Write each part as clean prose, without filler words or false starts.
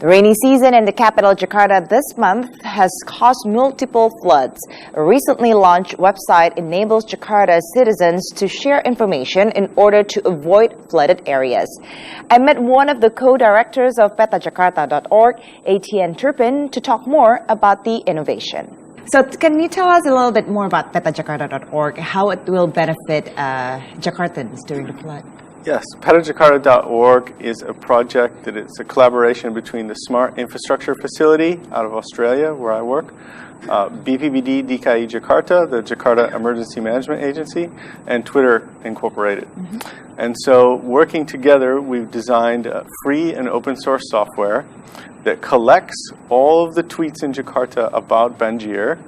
The rainy season in the capital Jakarta this month has caused multiple floods. A recently launched website enables Jakarta's citizens to share information in order to avoid flooded areas. I met one of the co-directors of petajakarta.org, Etienne Turpin, to talk more about the innovation. So can you tell us a little bit more about petajakarta.org, how it will benefit Jakartans during the flood? Yes, petajakarta.org is a project that is a collaboration between the Smart Infrastructure Facility out of Australia, where I work, BPBD DKI Jakarta, the Jakarta Emergency Management Agency, and Twitter Incorporated. And so working together, we've designed a free and open source software that collects all of the tweets in Jakarta about Banjir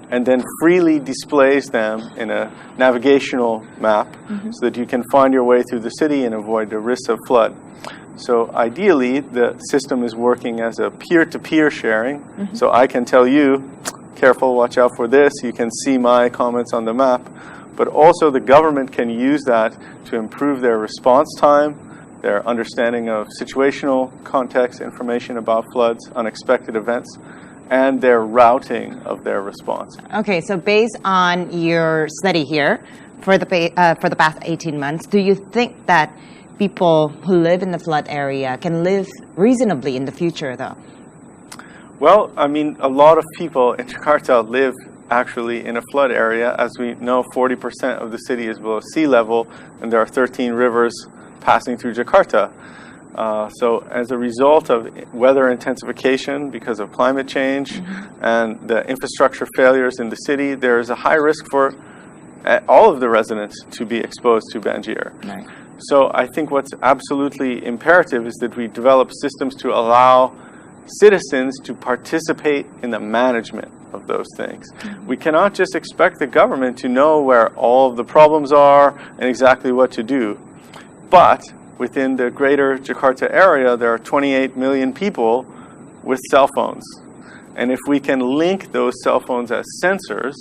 and then freely displays them in a navigational map so that you can find your way through the city and avoid the risk of flood. So ideally, the system is working as a peer-to-peer sharing. So I can tell you, careful, watch out for this. You can see my comments on the map. But also the government can use that to improve their response time, their understanding of situational context, information about floods, unexpected events, and their routing of their response. Okay, so based on your study here, for the past 18 months, do you think that people who live in the flood area can live reasonably in the future, though? Well, I mean, a lot of people in Jakarta live actually in a flood area. As we know, 40% of the city is below sea level, and there are 13 rivers passing through Jakarta. So as a result of weather intensification because of climate change and the infrastructure failures in the city, there is a high risk for all of the residents to be exposed to Banjir. Right. So I think what's absolutely imperative is that we develop systems to allow citizens to participate in the management of those things. We cannot just expect the government to know where all of the problems are and exactly what to do. But within the greater Jakarta area, there are 28 million people with cell phones. And if we can link those cell phones as sensors,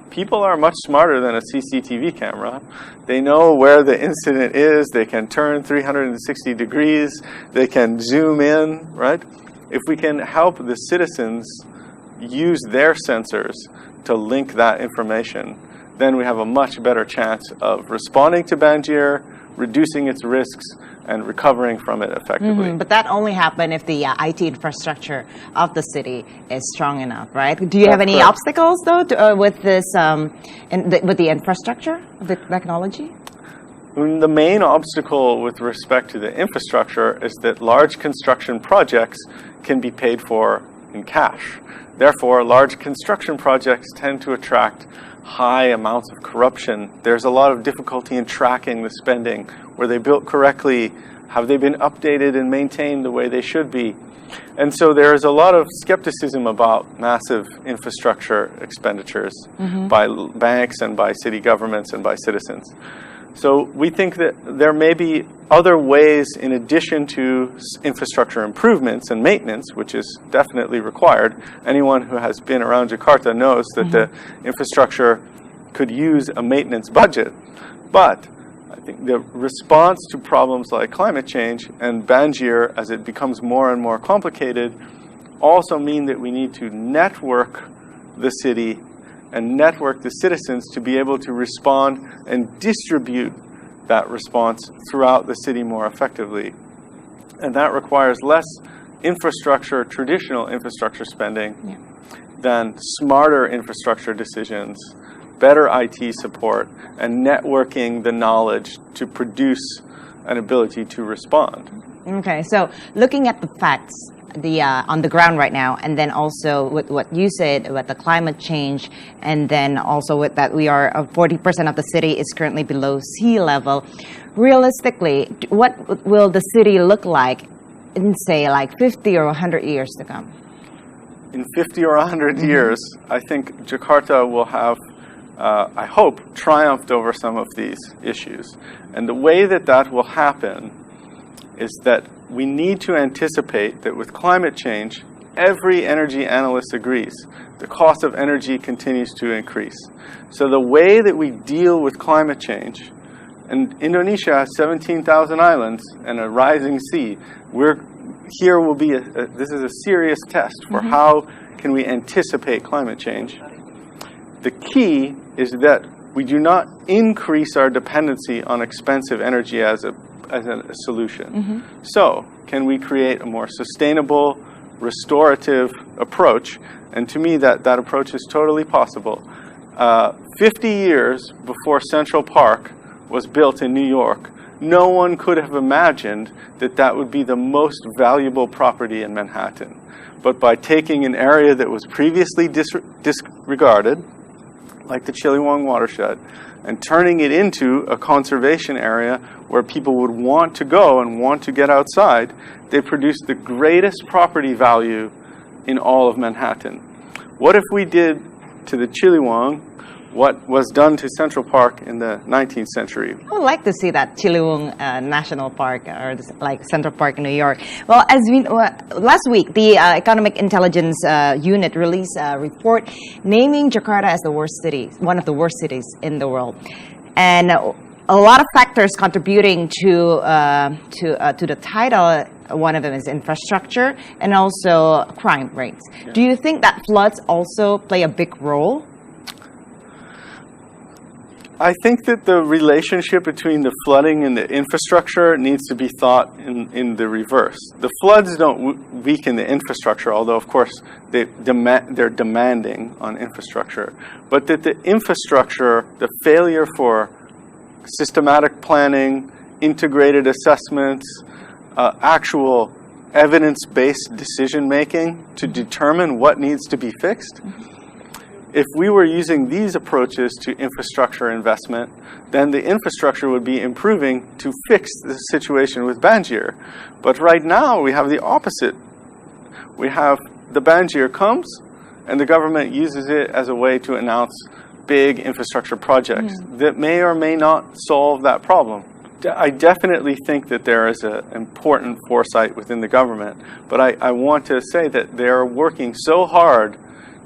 people are much smarter than a CCTV camera. They know where the incident is. They can turn 360 degrees. They can zoom in, right? If we can help the citizens use their sensors to link that information, then we have a much better chance of responding to Banjir, reducing its risks, and recovering from it effectively. But that only happens if the IT infrastructure of the city is strong enough, right? Do you have any obstacles, though, with this, with the infrastructure, the technology? The main obstacle with respect to the infrastructure is that large construction projects can be paid for in cash. Therefore, large construction projects tend to attract high amounts of corruption. There's a lot of difficulty in tracking the spending. Were they built correctly? Have they been updated and maintained the way they should be? And so there is a lot of skepticism about massive infrastructure expenditures by banks and by city governments and by citizens. So we think that there may be other ways in addition to infrastructure improvements and maintenance, which is definitely required. Anyone who has been around Jakarta knows that the infrastructure could use a maintenance budget. But I think the response to problems like climate change and Banjir, as it becomes more and more complicated, also mean that we need to network the city and network the citizens to be able to respond and distribute that response throughout the city more effectively. And that requires less infrastructure, traditional infrastructure spending, than smarter infrastructure decisions, better IT support, and networking the knowledge to produce an ability to respond. Okay, so looking at the facts, on the ground right now, and then also with what you said about the climate change, and then also with that we are 40% of the city is currently below sea level. Realistically, what will the city look like in, say, like 50 or 100 years to come? In 50 or 100 years, I think Jakarta will have, I hope, triumphed over some of these issues. And the way that that will happen is that we need to anticipate that with climate change, every energy analyst agrees, the cost of energy continues to increase. So the way that we deal with climate change, and Indonesia has 17,000 islands and a rising sea, we're here will be this is a serious test for how can we anticipate climate change. The key is that we do not increase our dependency on expensive energy as a solution. So, can we create a more sustainable, restorative approach? And to me, that approach is totally possible. 50 years before Central Park was built in New York, no one could have imagined that that would be the most valuable property in Manhattan. But by taking an area that was previously disregarded, like the Chiliwang watershed, and turning it into a conservation area where people would want to go and want to get outside, they produced the greatest property value in all of Manhattan. What if we did to the Chiliwang what was done to Central Park in the 19th century? I would like to see that Chiliwang National Park, or like Central Park in New York. Well, as we last week, the Economic Intelligence Unit released a report naming Jakarta as the worst city, one of the worst cities in the world, and a lot of factors contributing to the title. One of them is infrastructure and also crime rates. Yeah. Do you think that floods also play a big role? I think that the relationship between the flooding and the infrastructure needs to be thought in the reverse. The floods don't weaken the infrastructure, although of course they're demanding on infrastructure. But that the infrastructure, the failure for systematic planning, integrated assessments, actual evidence-based decision-making to determine what needs to be fixed. If we were using these approaches to infrastructure investment, then the infrastructure would be improving to fix the situation with Banjir. But right now, we have the opposite. We have the Banjir comes, and the government uses it as a way to announce big infrastructure projects that may or may not solve that problem. I definitely think that there is an important foresight within the government, but I want to say that they are working so hard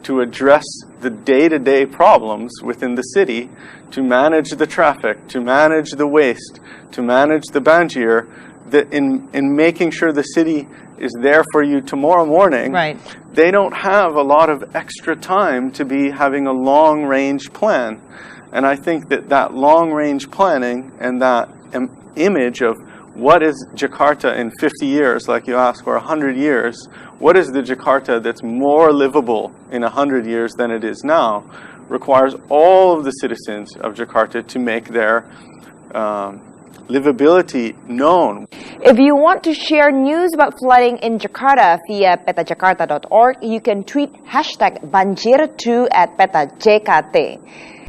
to address the day-to-day problems within the city, to manage the traffic, to manage the waste, to manage the Banjir, that in making sure the city is there for you tomorrow morning, right, they don't have a lot of extra time to be having a long-range plan. And I think that long-range planning and that image of what is Jakarta in 50 years, like you asked, or 100 years, what is the Jakarta that's more livable in 100 years than it is now, requires all of the citizens of Jakarta to make their livability known. If you want to share news about flooding in Jakarta via petajakarta.org, you can tweet #Banjir2 at PetaJKT.